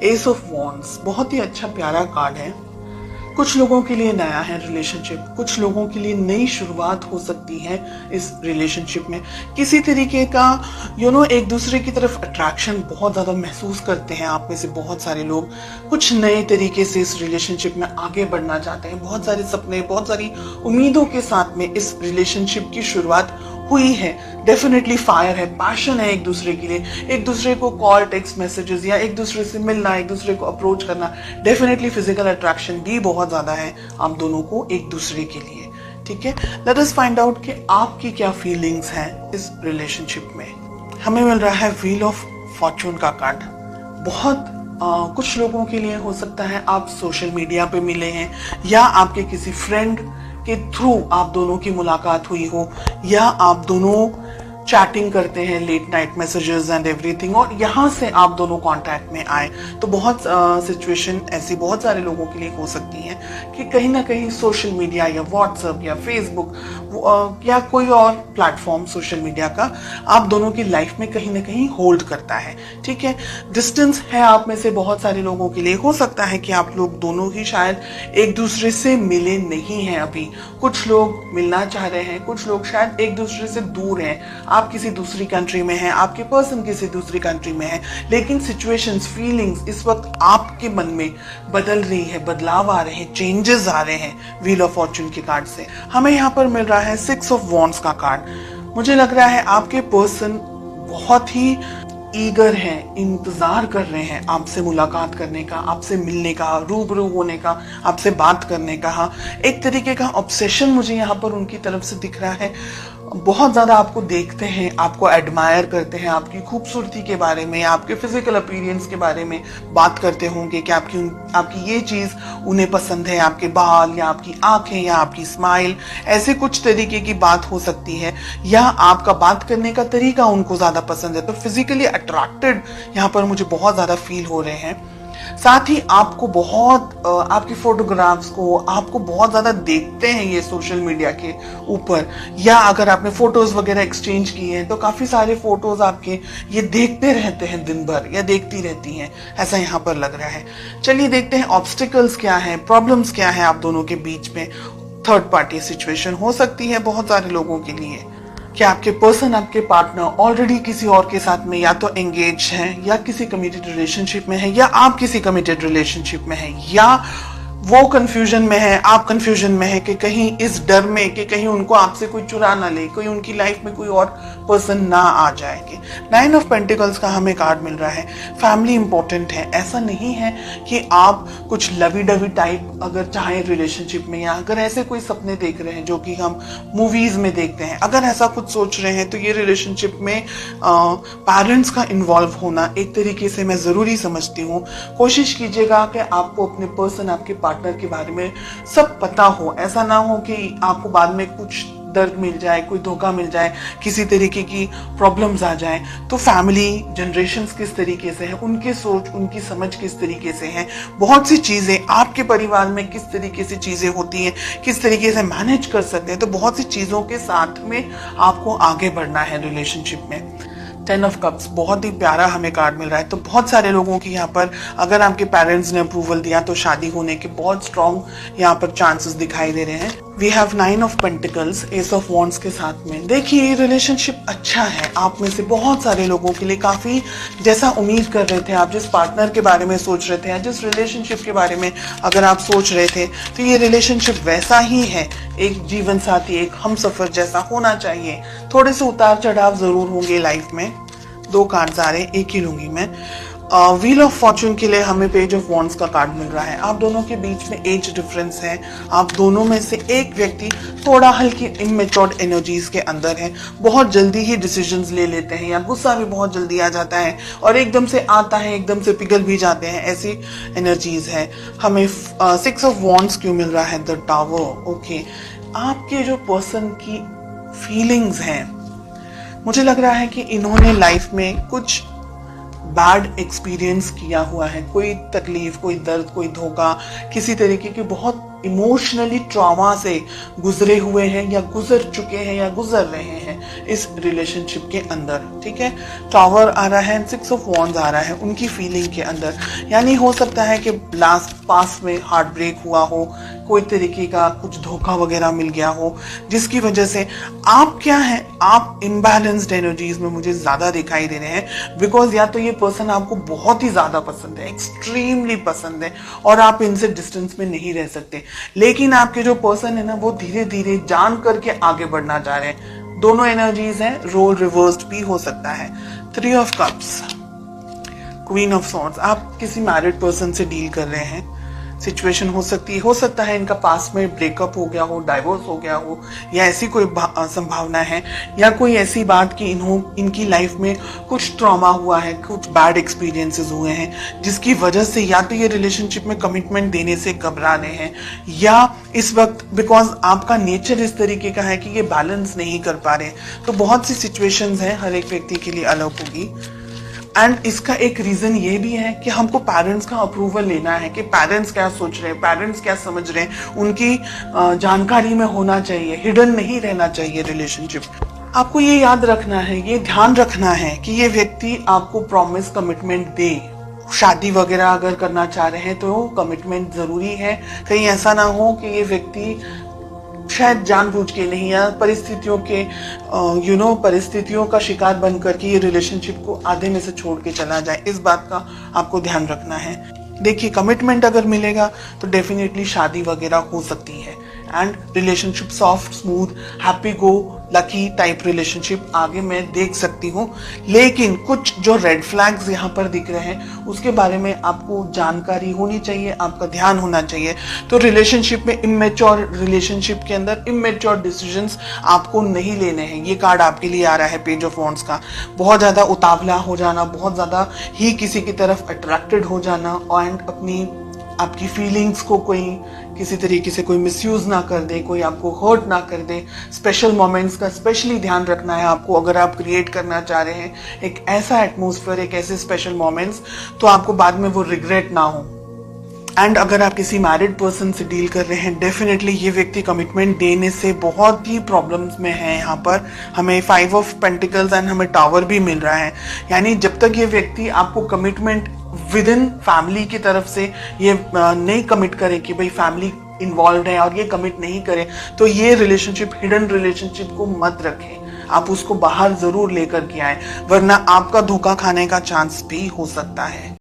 S of wands बहुत ही अच्छा प्यारा कार्ड है। कुछ लोगों के लिए नया है रिलेशनशिप, कुछ लोगों के लिए नई शुरुआत हो सकती है इस रिलेशनशिप में। किसी तरीके का एक दूसरे की तरफ अट्रैक्शन बहुत ज़्यादा महसूस करते हैं आप में से बहुत सारे लोग। कुछ नए तरीके से इस रिलेशनशिप में आगे बढ़ना चाहते हैं, बहुत सारे सपने, बहुत सारी उम्मीदों के साथ में इस रिलेशनशिप की शुरुआत हुई है। डेफिनेटली फायर है, पैशन है एक दूसरे के लिए, एक दूसरे को कॉल, टेक्स्ट मैसेजेस या एक दूसरे से मिलना, एक दूसरे को अप्रोच करना। डेफिनेटली फिजिकल अट्रैक्शन भी बहुत ज्यादा है आप दोनों को एक दूसरे के लिए। ठीक है, लेट अस फाइंड आउट कि आपकी क्या फीलिंग्स हैं इस रिलेशनशिप में। हमें मिल रहा है व्हील ऑफ फॉर्चून का कार्ड। बहुत कुछ लोगों के लिए हो सकता है आप सोशल मीडिया पे मिले हैं या आपके किसी फ्रेंड के थ्रू आप दोनों की मुलाकात हुई हो, या आप दोनों चैटिंग करते हैं, late night messages and everything, और यहाँ से आप दोनों कांटेक्ट में आए। तो बहुत सिचुएशन ऐसी बहुत सारे लोगों के लिए हो सकती है कि कहीं ना कहीं सोशल मीडिया या व्हाट्सएप या फेसबुक या कोई और प्लेटफॉर्म सोशल मीडिया का आप दोनों की लाइफ में कहीं ना कहीं होल्ड करता है। ठीक है, डिस्टेंस है आप में से बहुत सारे लोगों के लिए। हो सकता है कि आप लोग दोनों ही शायद एक दूसरे से मिले नहीं हैं अभी। कुछ लोग मिलना चाह रहे हैं, कुछ लोग शायद एक दूसरे से दूर हैं। आप किसी दूसरी कंट्री में हैं, आपके पर्सन किसी दूसरी कंट्री में है, लेकिन सिचुएशंस, फीलिंग्स इस वक्त आपके मन में बदल रही है, बदलाव आ रहे हैं, चेंजेस आ रहे हैं व्हील ऑफ फॉर्चून के कार्ड से। हमें यहाँ पर मिल रहा है 6 ऑफ वॉन्ड्स का कार्ड। मुझे लग रहा है आपके पर्सन बहुत ही ईगर हैं, इंतजार कर रहे हैं आपसे मुलाकात करने का, आपसे मिलने का, रूबरू होने का, आपसे बात करने का। हाँ, एक तरीके का ऑब्सेशन मुझे यहाँ पर उनकी तरफ से दिख रहा है। बहुत ज़्यादा आपको देखते हैं, आपको एडमायर करते हैं, आपकी खूबसूरती के बारे में, आपके फिजिकल अपीयरेंस के बारे में बात करते होंगे कि आपकी ये चीज़ उन्हें पसंद है, आपके बाल या आपकी आंखें या आपकी स्माइल, ऐसे कुछ तरीके की बात हो सकती है, या आपका बात करने का तरीका उनको ज़्यादा पसंद है। तो फिजिकली अट्रैक्टेड यहाँ पर मुझे बहुत ज़्यादा फील हो रहे हैं। साथ ही आपको बहुत आपकी फोटोग्राफ्स को आपको बहुत ज़्यादा देखते हैं ये सोशल मीडिया के ऊपर, या अगर आपने फोटोज़ वगैरह एक्सचेंज किए हैं तो काफ़ी सारे फोटोज़ आपके ये देखते रहते हैं दिन भर, या देखती रहती हैं, ऐसा यहाँ पर लग रहा है। चलिए देखते हैं ऑब्स्टिकल्स क्या है, प्रॉब्लम्स क्या है आप दोनों के बीच में। थर्ड पार्टी सिचुएशन हो सकती है बहुत सारे लोगों के लिए। क्या आपके पर्सन, आपके पार्टनर ऑलरेडी किसी और के साथ में या तो एंगेज हैं, या किसी कमिटेड रिलेशनशिप में है, या आप किसी कमिटेड रिलेशनशिप में हैं, या वो कंफ्यूजन में है, आप कंफ्यूजन में है कि कहीं इस डर में कि कहीं उनको आपसे कोई चुरा ना ले, कोई उनकी लाइफ में कोई और पर्सन ना आ जाएगी। 9 ऑफ पेंटिकल्स का हमें कार्ड मिल रहा है। फैमिली इंपॉर्टेंट है। ऐसा नहीं है कि आप कुछ लवी डवी टाइप अगर चाहें रिलेशनशिप में, या अगर ऐसे कोई सपने देख रहे हैं जो कि हम मूवीज में देखते हैं, अगर ऐसा कुछ सोच रहे हैं तो ये रिलेशनशिप में पेरेंट्स का इन्वॉल्व होना एक तरीके से मैं ज़रूरी समझती हूँ। कोशिश कीजिएगा कि आपको अपने पर्सन, आपके पार्टनर के बारे में सब पता हो। ऐसा ना हो कि आपको बाद में कुछ दर्द मिल जाए, कोई धोखा मिल जाए, किसी तरीके की प्रॉब्लम्स आ जाए। तो फैमिली जनरेशन्स किस तरीके से है, उनकी सोच, उनकी समझ किस तरीके से है, बहुत सी चीज़ें आपके परिवार में किस तरीके से चीज़ें होती हैं, किस तरीके से मैनेज कर सकते हैं। तो बहुत सी चीज़ों के साथ में आपको आगे बढ़ना है रिलेशनशिप में। 10 ऑफ कप्स बहुत ही प्यारा हमें कार्ड मिल रहा है। तो बहुत सारे लोगों की यहाँ पर, अगर आपके पेरेंट्स ने अप्रूवल दिया तो शादी होने के बहुत स्ट्रॉन्ग यहाँ पर चांसेस दिखाई दे रहे हैं। We have 9 of pentacles, ace of wands के साथ में। देखिए, ये रिलेशनशिप अच्छा है आप में से बहुत सारे लोगों के लिए। काफ़ी जैसा उम्मीद कर रहे थे आप, जिस पार्टनर के बारे में सोच रहे थे या जिस रिलेशनशिप के बारे में अगर आप सोच रहे थे, तो ये रिलेशनशिप वैसा ही है। एक जीवन साथी, एक हमसफर जैसा होना चाहिए। थोड़े से उतार चढ़ाव ज़रूर होंगे लाइफ में। 2 कार्ड्स आ रहे हैं, एक ही लूंगी मैं। व्हील ऑफ फॉर्चून के लिए हमें पेज ऑफ वॉन्ड्स का कार्ड मिल रहा है। आप दोनों के बीच में एज डिफरेंस है। आप दोनों में से एक व्यक्ति थोड़ा हल्की इमेच्योर्ड एनर्जीज के अंदर है, बहुत जल्दी ही डिसीजंस ले लेते हैं, या गुस्सा भी बहुत जल्दी आ जाता है और एकदम से आता है, एकदम से पिघल भी जाते हैं, ऐसी एनर्जीज है। हमें 6 ऑफ वॉन्ड्स क्यों मिल रहा है? The tower. ओके, आपके जो पर्सन की फीलिंग्स हैं, मुझे लग रहा है कि इन्होंने लाइफ में कुछ बैड एक्सपीरियंस किया हुआ है, कोई तकलीफ, कोई दर्द, कोई धोखा, किसी तरीके की बहुत इमोशनली ट्रॉमा से गुजरे हुए हैं, या गुजर चुके हैं, या गुजर रहे हैं। इस रिलेशनशिप के अंदर, ठीक है। टावर आ रहा है, 6 ऑफ वॉन्ड्स आ रहा है उनकी फीलिंग के अंदर। यानी हो सकता है कि लास्ट पास में हार्ट ब्रेक हुआ हो, कोई तरीके का कुछ धोखा वगैरह मिल गया हो, जिसकी वजह से आप क्या है, आप इम्बैलेंस्ड एनर्जीज में मुझे ज्यादा दिखाई दे रहे हैं। बिकॉज या तो ये पर्सन आपको बहुत ही ज्यादा पसंद है, एक्सट्रीमली पसंद है, और आप इनसे डिस्टेंस में नहीं रह सकते, लेकिन आपके जो पर्सन है ना वो धीरे धीरे जान करके आगे बढ़ना चाह रहे हैं। दोनों एनर्जीज हैं, रोल रिवर्स्ड भी हो सकता है। 3 of cups, queen of swords, आप किसी मैरिड पर्सन से डील कर रहे हैं। सिचुएशन हो सकता है इनका पास में ब्रेकअप हो गया हो, डाइवोर्स हो गया हो, या ऐसी कोई संभावना है, या कोई ऐसी बात कि इनकी लाइफ में कुछ ट्रॉमा हुआ है, कुछ बैड एक्सपीरियंसेस हुए हैं, जिसकी वजह से या तो ये रिलेशनशिप में कमिटमेंट देने से घबरा रहे हैं, या इस वक्त बिकॉज आपका नेचर इस तरीके का है कि ये बैलेंस नहीं कर पा रहे। तो बहुत सी सिचुएशंस हैं, हर एक व्यक्ति के लिए अलग होगी। एंड इसका एक रीजन ये भी है कि हमको पेरेंट्स का अप्रूवल लेना है कि पेरेंट्स क्या सोच रहे हैं, पेरेंट्स क्या समझ रहे हैं, उनकी जानकारी में होना चाहिए, हिडन नहीं रहना चाहिए रिलेशनशिप। आपको ये याद रखना है, ये ध्यान रखना है कि ये व्यक्ति आपको प्रॉमिस कमिटमेंट दे। शादी वगैरह अगर करना चाह रहे हैं तो कमिटमेंट जरूरी है। कहीं ऐसा ना हो कि ये व्यक्ति शायद जानबूझ के नहीं, या परिस्थितियों के परिस्थितियों का शिकार बन करके ये रिलेशनशिप को आधे में से छोड़ के चला जाए। इस बात का आपको ध्यान रखना है। देखिए, कमिटमेंट अगर मिलेगा तो डेफिनेटली शादी वगैरह हो सकती है, and relationship soft, smooth, happy go lucky type relationship आगे मैं देख सकती हूँ। लेकिन कुछ जो रेड फ्लैग्स यहाँ पर दिख रहे हैं उसके बारे में आपको जानकारी होनी चाहिए, आपका ध्यान होना चाहिए। तो रिलेशनशिप में इमेच्योर, रिलेशनशिप के अंदर इमेच्योर डिसीजंस आपको नहीं लेने हैं। ये कार्ड आपके लिए आ रहा है, पेज ऑफ वॉन्ड्स का। बहुत ज्यादा उतावला हो जाना, बहुत ज्यादा ही किसी की तरफ अट्रैक्टेड हो जाना, एंड आपकी फीलिंग्स को कोई किसी तरीके से कोई मिसयूज ना कर दे, कोई आपको हर्ट ना कर दे। स्पेशल मोमेंट्स का स्पेशली ध्यान रखना है आपको। अगर आप क्रिएट करना चाह रहे हैं एक ऐसा एटमॉस्फेयर, एक ऐसे स्पेशल मोमेंट्स, तो आपको बाद में वो रिग्रेट ना हो। एंड अगर आप किसी मैरिड पर्सन से डील कर रहे हैं, डेफिनेटली ये व्यक्ति कमिटमेंट देने से बहुत ही प्रॉब्लम्स में है। यहाँ पर हमें 5 ऑफ पेंटिकल्स एंड हमें टावर भी मिल रहा है। यानी जब तक ये व्यक्ति आपको कमिटमेंट विद इन फैमिली की तरफ से ये नहीं कमिट करे कि भाई फैमिली इन्वॉल्व है और ये कमिट नहीं करे, तो ये रिलेशनशिप, हिडन रिलेशनशिप को मत रखें। आप उसको बाहर जरूर लेकर के आए, वरना आपका धोखा खाने का चांस भी हो सकता है।